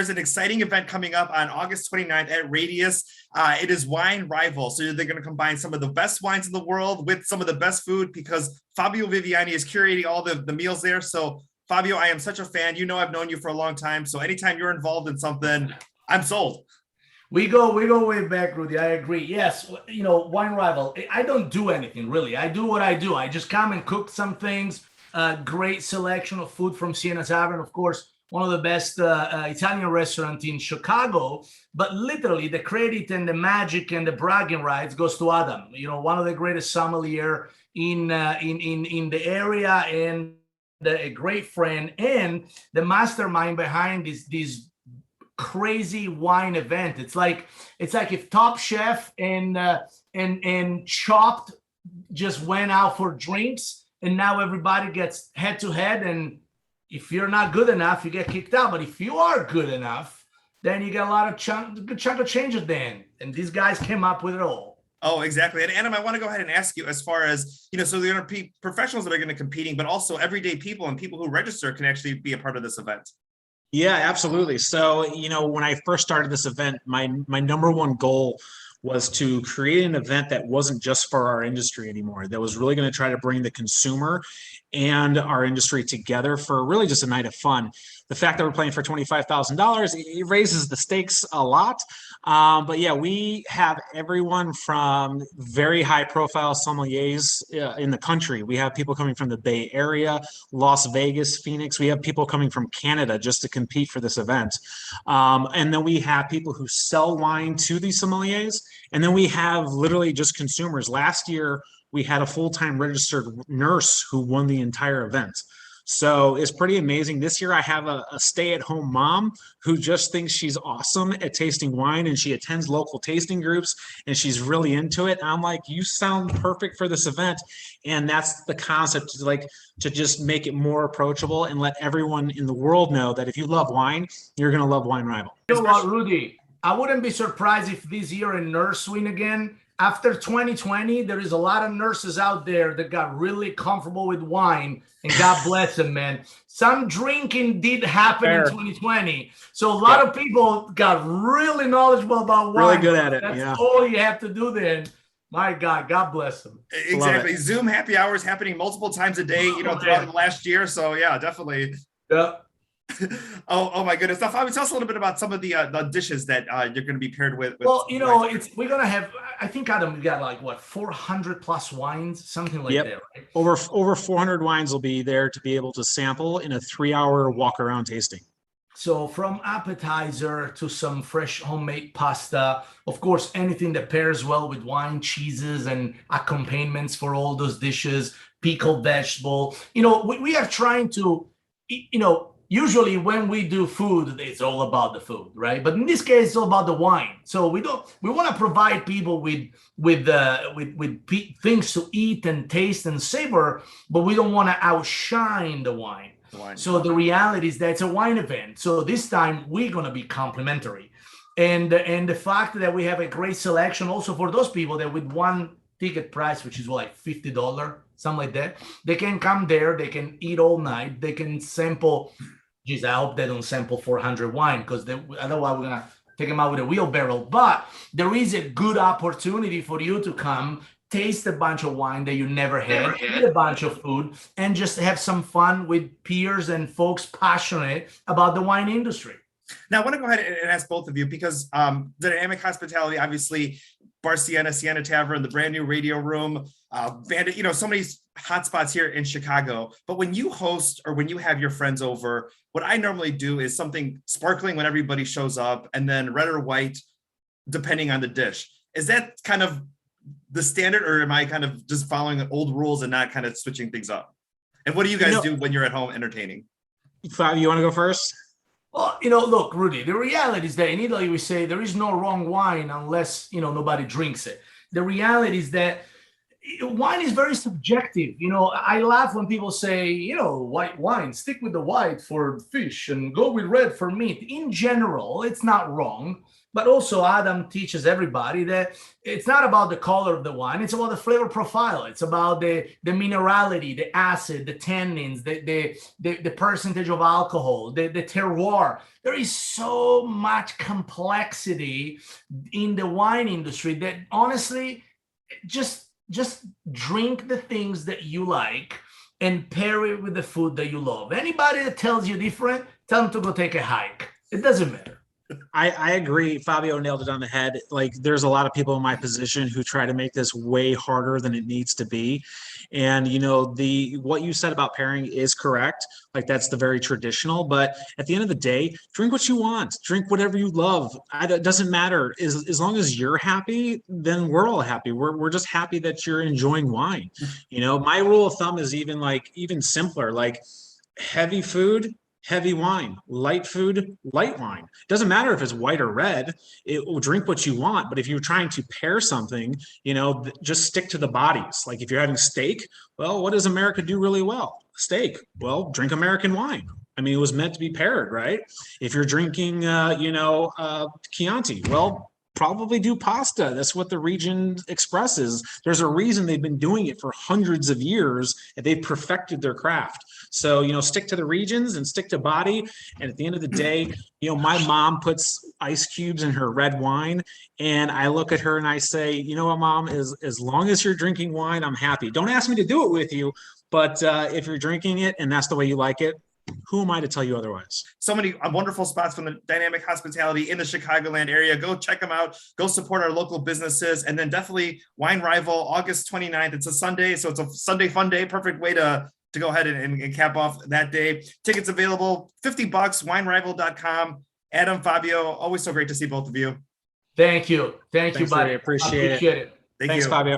there's an exciting event coming up on August 29th at Radius. It is Wine Rival. So they're going to combine some of the best wines in the world with some of the best food because Fabio Viviani is curating all the meals there. So Fabio, I am such a fan. You know, I've known you for a long time. So anytime you're involved in something, I'm sold. We go way back, Rudy. I agree. Yes, Wine Rival. I don't do anything really. I do what I do. I just come and cook some things. Great selection of food from Siena Tavern, of course, one of the best Italian restaurants in Chicago. But literally, the credit and the magic and the bragging rights goes to Adam. One of the greatest sommelier in the area and a great friend and the mastermind behind this crazy wine event. It's like if Top Chef and Chopped just went out for drinks, and now everybody gets head to head. And if you're not good enough, you get kicked out. But if you are good enough, then you get a lot of good chunk of change at the end. And these guys came up with it all. Oh, exactly. And Adam, I want to go ahead and ask you as far as, so there are professionals that are going to competing, but also everyday people and people who register can actually be a part of this event. Yeah, absolutely. So, when I first started this event, my number one goal was to create an event that wasn't just for our industry anymore, that was really going to try to bring the consumer and our industry together for really just a night of fun. The fact that we're playing for $25,000, it raises the stakes a lot. But yeah, we have everyone from very high profile sommeliers in the country. We have people coming from the Bay Area, Las Vegas, Phoenix. We have people coming from Canada just to compete for this event. And then we have people who sell wine to these sommeliers. And then we have literally just consumers. Last year, we had a full-time registered nurse who won the entire event. So it's pretty amazing. This year I have a stay-at-home mom who just thinks she's awesome at tasting wine, and she attends local tasting groups and she's really into it. And I'm like, you sound perfect for this event. And that's the concept, to just make it more approachable and let everyone in the world know that if you love wine, you're going to love Wine Rival. You know what, Rudy? I wouldn't be surprised if this year a nurse win again. After 2020, there is a lot of nurses out there that got really comfortable with wine, and God bless them, man. Some drinking did happen in 2020. So a lot of people got really knowledgeable about wine. Really good at it. That's all you have to do then. My God, God bless them. Exactly. Zoom happy hours happening multiple times a day, throughout the last year. So yeah, definitely. Yeah. Oh my goodness. Now, Fabio, tell us a little bit about some of the dishes that you're going to be paired with. Well, we're going to have, I think, Adam, we got 400 plus wines, something like that, right? Over 400 wines will be there to be able to sample in a 3-hour walk around tasting. So from appetizer to some fresh homemade pasta, of course, anything that pairs well with wine, cheeses, and accompaniments for all those dishes, pickled vegetable. We are trying to, usually when we do food, it's all about the food, right? But in this case, it's all about the wine. So we want to provide people with things to eat and taste and savor, but we don't want to outshine the wine. So the reality is that it's a wine event. So this time we're going to be complimentary. And the fact that we have a great selection also for those people that with one ticket price, which is like $50, something like that, they can come there, they can eat all night, they can sample. Geez, I hope they don't sample 400 wine, because otherwise we're going to take them out with a wheelbarrow. But there is a good opportunity for you to come, taste a bunch of wine that you never had, eat a bunch of food, and just have some fun with peers and folks passionate about the wine industry. Now, I want to go ahead and ask both of you, because the Dynamic Hospitality, obviously, Bar Siena, Siena Tavern, the brand new Radio Room, Bandit, so many hot spots here in Chicago. But when you host or when you have your friends over, what I normally do is something sparkling when everybody shows up, and then red or white, depending on the dish. Is that kind of the standard, or am I kind of just following the old rules and not kind of switching things up? And what do you guys do when you're at home entertaining? Fabio, you want to go first? Well, look, Rudy, the reality is that in Italy, we say there is no wrong wine unless, nobody drinks it. The reality is that, wine is very subjective. I laugh when people say, white wine, stick with the white for fish and go with red for meat. In general, it's not wrong. But also, Adam teaches everybody that it's not about the color of the wine. It's about the flavor profile. It's about the minerality, the acid, the tannins, the percentage of alcohol, the terroir. There is so much complexity in the wine industry that honestly, just drink the things that you like and pair it with the food that you love. Anybody that tells you different, tell them to go take a hike. It doesn't matter. I agree. Fabio nailed it on the head. Like, there's a lot of people in my position who try to make this way harder than it needs to be. And, what you said about pairing is correct. Like, that's the very traditional, but at the end of the day, drink what you want, drink whatever you love. It doesn't matter. As long as you're happy, then we're all happy. We're just happy that you're enjoying wine. My rule of thumb is even simpler, like heavy food, heavy wine, light food, light wine. Doesn't matter if it's white or red. It will drink what you want. But if you're trying to pair something, just stick to the bodies. Like if you're having steak, well, what does America do really well? Steak. Well, drink American wine. I mean, it was meant to be paired, right? If you're drinking, Chianti, well, probably do pasta. That's what the region expresses. There's a reason they've been doing it for hundreds of years, and they've perfected their craft. So, stick to the regions and stick to body. And at the end of the day, my mom puts ice cubes in her red wine, and I look at her and I say, you know what, Mom, as long as you're drinking wine, I'm happy. Don't ask me to do it with you, but if you're drinking it and that's the way you like it, who am I to tell you otherwise? So many wonderful spots from the Dynamic Hospitality in the Chicagoland area. Go check them out. Go support our local businesses. And then definitely Wine Rival, August 29th. It's a Sunday, so it's a Sunday fun day. Perfect way to go ahead and cap off that day. Tickets available, $50, winerival.com. Adam, Fabio, always so great to see both of you. Thank you. Thank you, Thanks, buddy. Appreciate it. It. Thanks, Fabio.